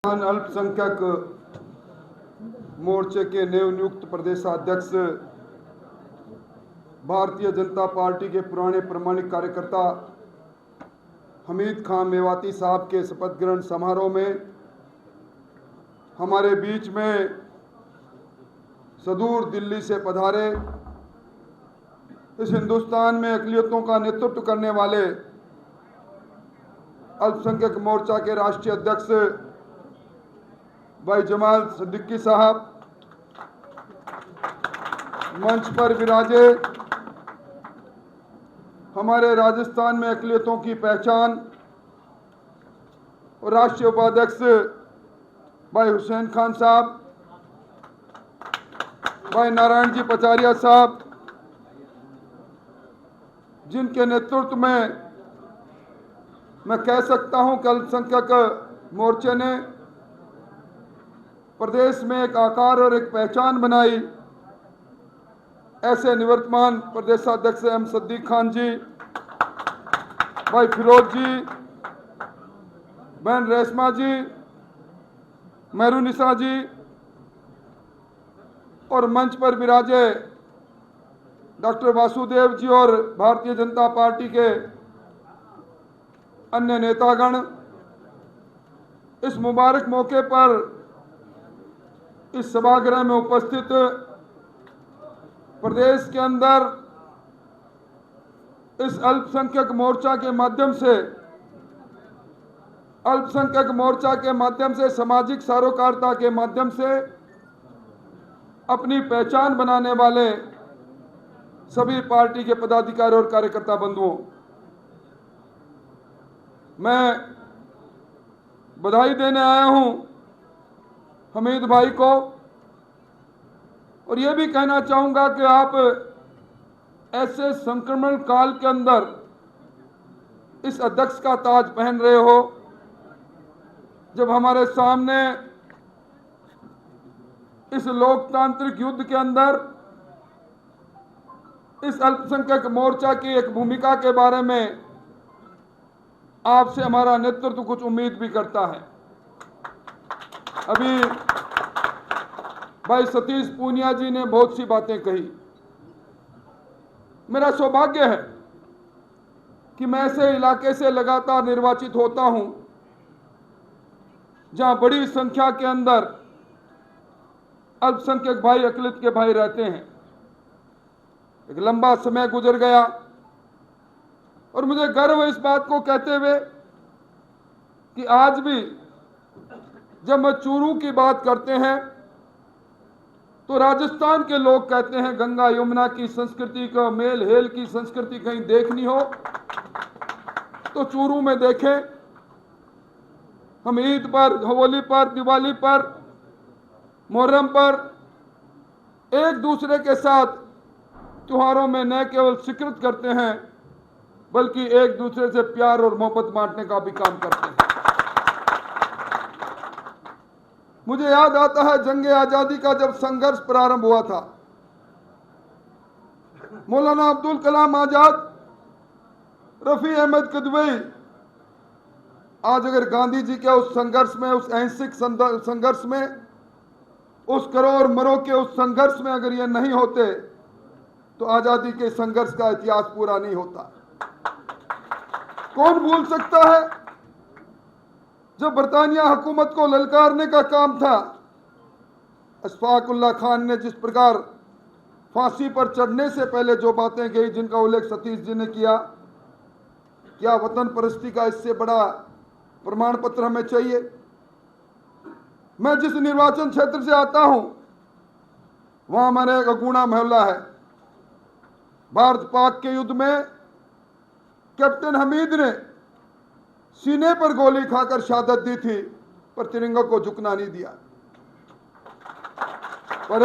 अल्पसंख्यक मोर्चे के नवनियुक्त प्रदेशाध्यक्ष भारतीय जनता पार्टी के पुराने प्रमाणिक कार्यकर्ता हमीद खान मेवाती साहब के शपथ ग्रहण समारोह में हमारे बीच में सुदूर दिल्ली से पधारे इस हिंदुस्तान में अक़लियतों का नेतृत्व करने वाले अल्पसंख्यक मोर्चा के राष्ट्रीय अध्यक्ष भाई जमाल सिद्दीकी साहब, मंच पर विराजे हमारे राजस्थान में अक़लियतों की पहचान और राष्ट्रीय उपाध्यक्ष भाई हुसैन खान साहब, भाई नारायण जी पचारिया साहब, जिनके नेतृत्व में मैं कह सकता हूं कि अल्पसंख्यक मोर्चे ने प्रदेश में एक आकार और एक पहचान बनाई। ऐसे निवर्तमान प्रदेशाध्यक्ष एम सिद्दीक खान जी, भाई फिरोज जी, बहन रेशमा जी, मेहरुनिसा जी और मंच पर विराजे डॉक्टर वासुदेव जी और भारतीय जनता पार्टी के अन्य नेतागण, इस मुबारक मौके पर इस सभागृह में उपस्थित प्रदेश के अंदर इस अल्पसंख्यक मोर्चा के माध्यम से सामाजिक सरोकारिता के माध्यम से अपनी पहचान बनाने वाले सभी पार्टी के पदाधिकारी और कार्यकर्ता बंधुओं, मैं बधाई देने आया हूं हमीद भाई को और यह भी कहना चाहूंगा कि आप ऐसे संक्रमण काल के अंदर इस अध्यक्ष का ताज पहन रहे हो, जब हमारे सामने इस लोकतांत्रिक युद्ध के अंदर इस अल्पसंख्यक मोर्चा की एक भूमिका के बारे में आपसे हमारा नेतृत्व कुछ उम्मीद भी करता है। अभी भाई सतीश पूनिया जी ने बहुत सी बातें कही। मेरा सौभाग्य है कि मैं ऐसे इलाके से लगातार निर्वाचित होता हूं जहां बड़ी संख्या के अंदर अल्पसंख्यक भाई, अक़लियत के भाई रहते हैं। एक लंबा समय गुजर गया और मुझे गर्व है इस बात को कहते हुए कि आज भी जब मैं चूरू की बात करते हैं तो राजस्थान के लोग कहते हैं गंगा यमुना की संस्कृति का मेल हेल की संस्कृति कहीं देखनी हो तो चूरू में देखें। हम ईद पर, होली पर, दिवाली पर, मुहर्रम पर एक दूसरे के साथ त्योहारों में न केवल स्वीकृत करते हैं बल्कि एक दूसरे से प्यार और मोहब्बत बांटने का भी काम करते हैं। मुझे याद आता है जंग आजादी का जब संघर्ष प्रारंभ हुआ था, मौलाना अब्दुल कलाम आजाद, रफी अहमद किदवई, आज अगर गांधी जी के उस संघर्ष में, उस अहिंसक संघर्ष में, उस करो और मरो के उस संघर्ष में अगर ये नहीं होते तो आजादी के संघर्ष का इतिहास पूरा नहीं होता। कौन भूल सकता है जब बरतानिया हुकूमत को ललकारने का काम था, अशफाक उल्लाह खान ने जिस प्रकार फांसी पर चढ़ने से पहले जो बातें कही, जिनका उल्लेख सतीश जी ने किया, क्या वतन परस्ती का इससे बड़ा प्रमाण पत्र हमें चाहिए। मैं जिस निर्वाचन क्षेत्र से आता हूं वहां हमारा एक अगुणा मोहल्ला है। भारत पाक के युद्ध में कैप्टन हमीद ने सीने पर गोली खाकर शहादत दी थी, पर तिरंगा को झुकना नहीं दिया। पर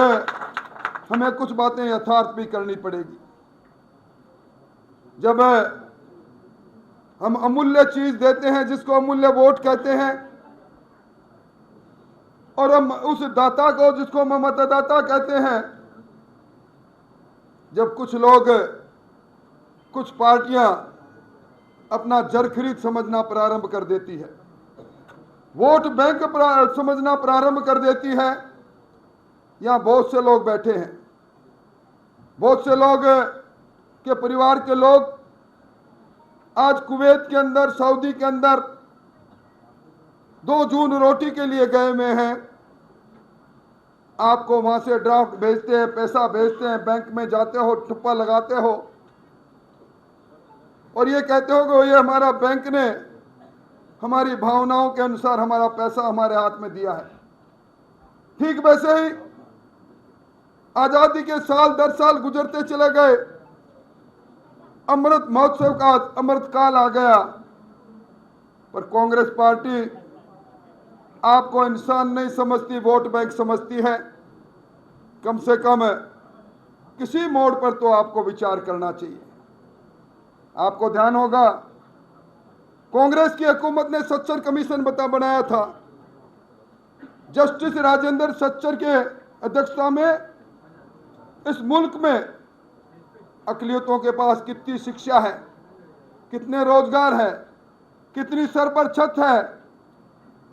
हमें कुछ बातें यथार्थ भी करनी पड़ेगी। जब हम अमूल्य चीज देते हैं जिसको अमूल्य वोट कहते हैं और हम उस दाता को जिसको हम मतदाता कहते हैं, जब कुछ लोग, कुछ पार्टियां अपना जर खरीद समझना प्रारंभ कर देती है वोट बैंक समझना प्रारंभ कर देती है। यहां बहुत से लोग बैठे हैं, बहुत से लोग के परिवार के लोग आज कुवैत के अंदर, सऊदी के अंदर 2 जून रोटी के लिए गए हुए हैं। आपको वहां से ड्राफ्ट भेजते हैं, पैसा भेजते हैं, बैंक में जाते हो, ठुप्पा लगाते हो और ये कहते हो कि ये हमारा बैंक ने हमारी भावनाओं के अनुसार हमारा पैसा हमारे हाथ में दिया है। ठीक वैसे ही आजादी के साल दर साल गुजरते चले गए, अमृत महोत्सव का अमृत काल आ गया, पर कांग्रेस पार्टी आपको इंसान नहीं समझती, वोट बैंक समझती है। कम से कम किसी मोड़ पर तो आपको विचार करना चाहिए। आपको ध्यान होगा कांग्रेस की हुकूमत ने सच्चर कमीशन बनाया था। जस्टिस राजेंद्र सच्चर के अध्यक्षता में इस मुल्क में अकलियतों के पास कितनी शिक्षा है, कितने रोजगार है, कितनी सर पर छत है,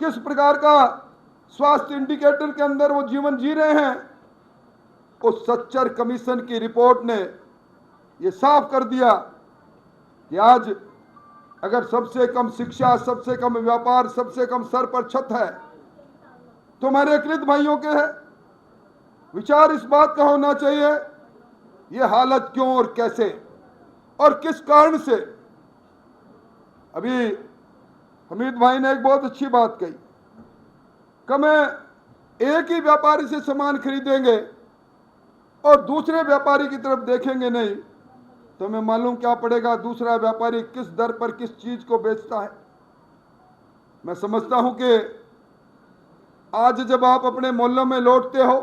किस प्रकार का स्वास्थ्य इंडिकेटर के अंदर वो जीवन जी रहे हैं। उस सच्चर कमीशन की रिपोर्ट ने ये साफ कर दिया कि आज अगर सबसे कम शिक्षा, सबसे कम व्यापार, सबसे कम सर पर छत है तो हमारे अकलित भाइयों के है। विचार इस बात का होना चाहिए ये हालत क्यों और कैसे और किस कारण से। अभी हमीद भाई ने एक बहुत अच्छी बात कही कि मैं एक ही व्यापारी से सामान खरीदेंगे और दूसरे व्यापारी की तरफ देखेंगे नहीं तो हमें मालूम क्या पड़ेगा दूसरा व्यापारी किस दर पर किस चीज को बेचता है। मैं समझता हूं कि आज जब आप अपने मोहल्लों में लौटते हो,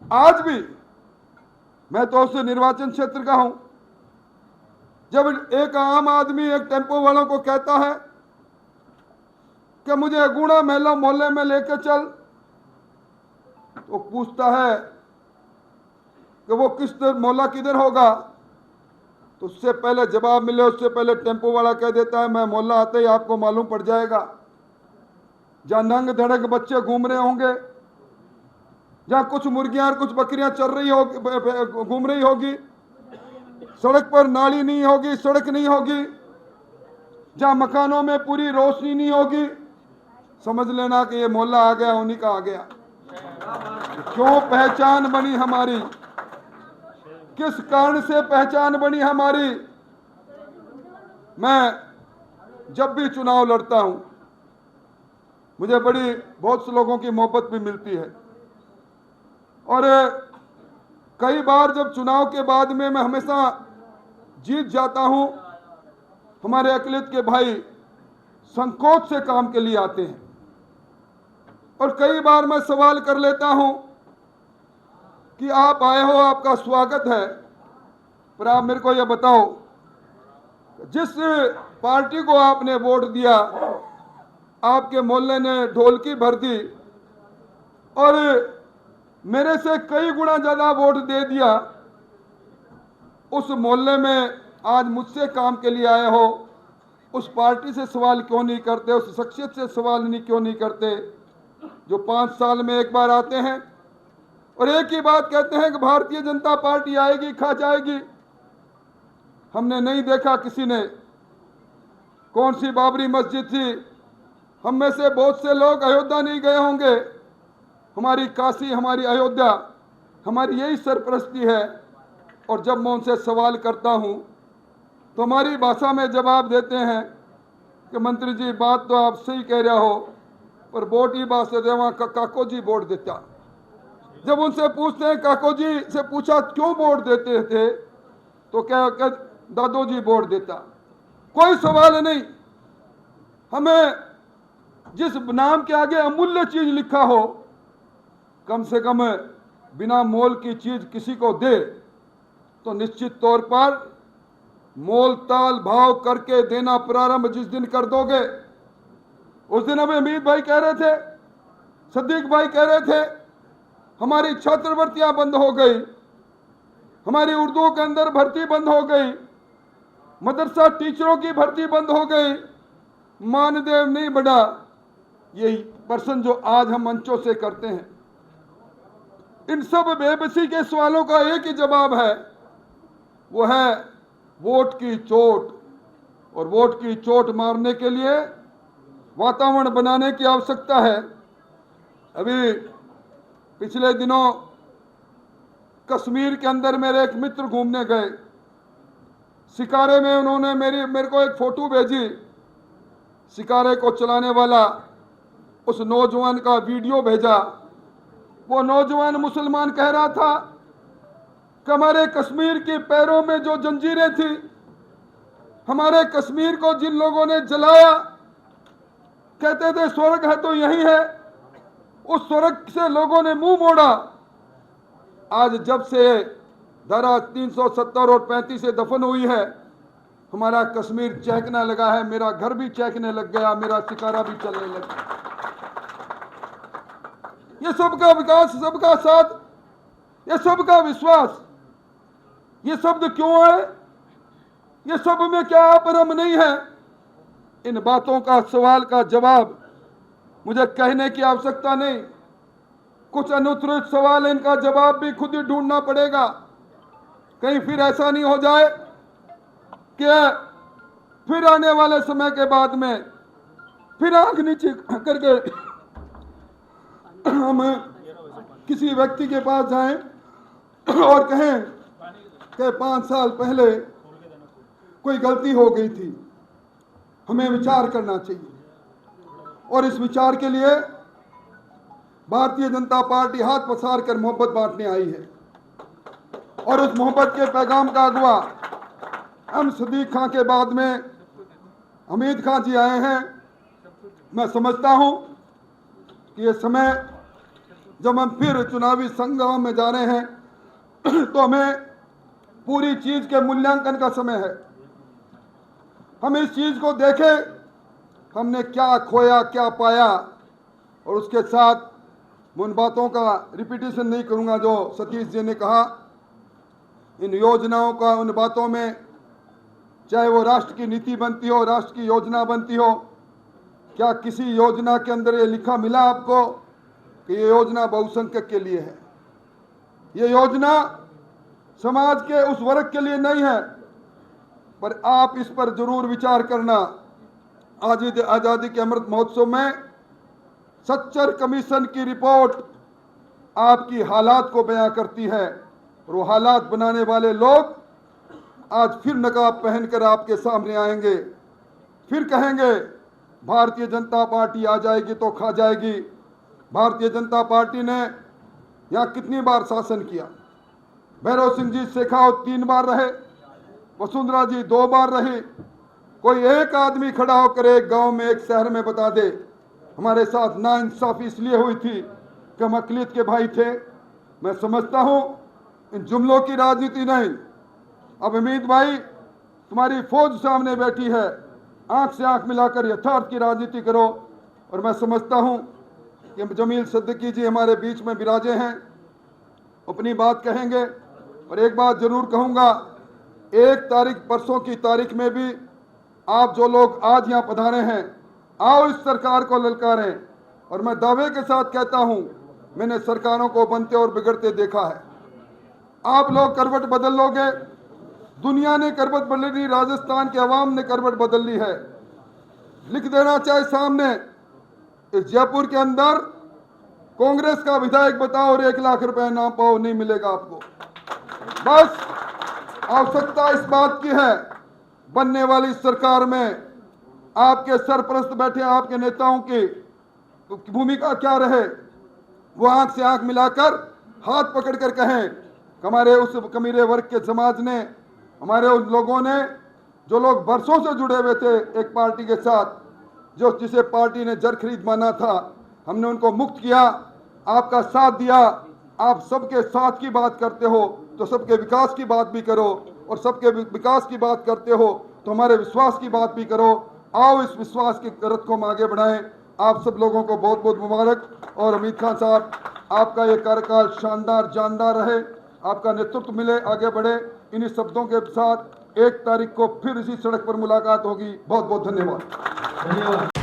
आज भी मैं तो उस निर्वाचन क्षेत्र का हूं, जब एक आम आदमी एक टेम्पो वालों को कहता है कि मुझे गुणा मेला मोहल्ले में लेकर चल, तो पूछता है कि वो किस मोहल्ला किधर होगा, तो उससे पहले जवाब मिले उससे पहले टेम्पो वाला कह देता है मैं मोहल्ला आते ही आपको मालूम पड़ जाएगा। जहां नंग धड़क बच्चे घूम रहे होंगे, जहां कुछ मुर्गियां और कुछ बकरियां चल रही होगी, घूम रही होगी, सड़क पर नाली नहीं होगी, सड़क नहीं होगी, जहां मकानों में पूरी रोशनी नहीं होगी, समझ लेना कि ये मोहल्ला आ गया, उन्हीं का आ गया। क्यों पहचान बनी हमारी, किस कारण से पहचान बनी हमारी। मैं जब भी चुनाव लड़ता हूं मुझे बहुत से लोगों की मोहब्बत भी मिलती है और कई बार जब चुनाव के बाद में मैं हमेशा जीत जाता हूं, हमारे अकलियत के भाई संकोच से काम के लिए आते हैं और कई बार मैं सवाल कर लेता हूं कि आप आए हो, आपका स्वागत है, पर आप मेरे को यह बताओ जिस पार्टी को आपने वोट दिया आपके मोहल्ले ने ढोलकी भर दी और मेरे से कई गुना ज्यादा वोट दे दिया, उस मोहल्ले में आज मुझसे काम के लिए आए हो, उस पार्टी से सवाल क्यों नहीं करते, उस शख्सियत से सवाल क्यों नहीं करते जो 5 साल में एक बार आते हैं और एक ही बात कहते हैं कि भारतीय जनता पार्टी आएगी, खा जाएगी। हमने नहीं देखा किसी ने कौन सी बाबरी मस्जिद थी, हम में से बहुत से लोग अयोध्या नहीं गए होंगे, हमारी काशी, हमारी अयोध्या, हमारी यही सरपरस्ती है। और जब मैं उनसे सवाल करता हूं तो हमारी भाषा में जवाब देते हैं कि मंत्री जी बात तो आप सही कह रहे हो पर वोट ही बात से देवा काको जी वोट देता। जब उनसे पूछते हैं काको जी से पूछा क्यों वोट देते थे तो क्या दादो जी वोट देता। कोई सवाल नहीं। हमें जिस नाम के आगे अमूल्य चीज लिखा हो, कम से कम बिना मोल की चीज किसी को दे तो निश्चित तौर पर मोल ताल भाव करके देना प्रारंभ जिस दिन कर दोगे, उस दिन हमें अमीर भाई कह रहे थे, सदीक भाई कह रहे थे हमारी छात्रवृत्तियां बंद हो गई, हमारी उर्दू के अंदर भर्ती बंद हो गई, मदरसा टीचरों की भर्ती बंद हो गई, मानदेय नहीं बढ़ा, यही प्रश्न जो आज हम मंचों से करते हैं। इन सब बेबसी के सवालों का एक ही जवाब है, वो है वोट की चोट। और वोट की चोट मारने के लिए वातावरण बनाने की आवश्यकता है। अभी पिछले दिनों कश्मीर के अंदर मेरे एक मित्र घूमने गए। शिकारे में उन्होंने मेरे को एक फोटो भेजी। शिकारे को चलाने वाला उस नौजवान का वीडियो भेजा। वो नौजवान मुसलमान कह रहा था कि हमारे कश्मीर के पैरों में जो जंजीरें थी, हमारे कश्मीर को जिन लोगों ने जलाया, कहते थे स्वर्ग है तो यही है, उस स्वर्ग से लोगों ने मुंह मोड़ा। आज जब से धारा 370 और 35 से दफन हुई है, हमारा कश्मीर चहकने लगा है। मेरा घर भी चहकने लग गया, मेरा शिकारा भी चलने लग गया। ये सबका विकास, सबका साथ, ये सबका विश्वास, ये शब्द क्यों है? ये सब में क्या अपरम नहीं है? इन बातों का सवाल का जवाब मुझे कहने की आवश्यकता नहीं। कुछ अनुत्तरित सवाल, इनका जवाब भी खुद ही ढूंढना पड़ेगा। कहीं फिर ऐसा नहीं हो जाए कि फिर आने वाले समय के बाद में फिर आंख नीचे करके हम किसी व्यक्ति के पास जाएं और कहें कि 5 साल पहले कोई गलती हो गई थी, हमें विचार करना चाहिए। और इस विचार के लिए भारतीय जनता पार्टी हाथ पसार कर मोहब्बत बांटने आई है। और उस मोहब्बत के पैगाम का अगवा हम सदीक खां के बाद में हमीद खां जी आए हैं। मैं समझता हूं कि ये समय जब हम फिर चुनावी संग्राम में जा रहे हैं तो हमें पूरी चीज के मूल्यांकन का समय है। हम इस चीज को देखें, हमने क्या खोया, क्या पाया। और उसके साथ मैं उन बातों का रिपीटिशन नहीं करूंगा जो सतीश जी ने कहा। इन योजनाओं का, उन बातों में, चाहे वो राष्ट्र की नीति बनती हो, राष्ट्र की योजना बनती हो, क्या किसी योजना के अंदर ये लिखा मिला आपको कि ये योजना बहुसंख्यक के लिए है? ये योजना समाज के उस वर्ग के लिए नहीं है। पर आप इस पर जरूर विचार करना। आज आज़ादी के अमृत महोत्सव में सच्चर कमीशन की रिपोर्ट आपकी हालात को बयां करती है। और वो हालात बनाने वाले लोग आज फिर नकाब पहनकर आपके सामने आएंगे, फिर कहेंगे भारतीय जनता पार्टी आ जाएगी तो खा जाएगी। भारतीय जनता पार्टी ने यहाँ कितनी बार शासन किया? भैरव सिंह जी शेखावत 3 बार रहे, वसुंधरा जी 2 बार रही। कोई एक आदमी खड़ा होकर एक गांव में, एक शहर में बता दे हमारे साथ नाइंसाफी इसलिए हुई थी कि हम अकलियत के भाई थे। मैं समझता हूं इन जुमलों की राजनीति नहीं। अब अमित भाई, तुम्हारी फौज सामने बैठी है, आंख से आंख मिलाकर यथार्थ की राजनीति करो। और मैं समझता हूं कि जमील सिद्दीकी जी हमारे बीच में विराजे हैं, अपनी बात कहेंगे। और एक बात जरूर कहूंगा, 1 तारीख, परसों की तारीख में भी आप जो लोग आज यहाँ पधारे हैं, आओ इस सरकार को ललकारें। और मैं दावे के साथ कहता हूं, मैंने सरकारों को बनते और बिगड़ते देखा है। आप लोग करवट बदल लोगे, दुनिया ने करवट बदल ली, राजस्थान के अवाम ने करवट बदल ली है। लिख देना चाहे सामने, इस जयपुर के अंदर कांग्रेस का विधायक बताओ और 1 लाख रुपए नाम पाओ, नहीं मिलेगा आपको। बस आवश्यकता इस बात की है, बनने वाली सरकार में आपके सरपरस्त बैठे आपके नेताओं की भूमिका क्या रहे? वो आंख से आंख मिलाकर हाथ पकड़कर कहें, हमारे उस कमीरे वर्ग के समाज ने, हमारे उन लोगों ने, जो लोग बरसों से जुड़े हुए थे एक पार्टी के साथ, जिसे पार्टी ने जर खरीद माना था, हमने उनको मुक्त किया, आपका साथ दिया। आप सबके साथ की बात करते हो तो सबके विकास की बात भी करो, और सबके विकास की बात करते हो तो हमारे विश्वास की बात भी करो। आओ इस विश्वास की रथ को हम आगे बढ़ाएं। आप सब लोगों को बहुत बहुत मुबारक। और अमित खान साहब, आपका ये कार्यकाल शानदार जानदार रहे, आपका नेतृत्व मिले, आगे बढ़े। इन्हीं शब्दों के साथ 1 तारीख को फिर इसी सड़क पर मुलाकात होगी। बहुत बहुत धन्यवाद। धन्यवाद।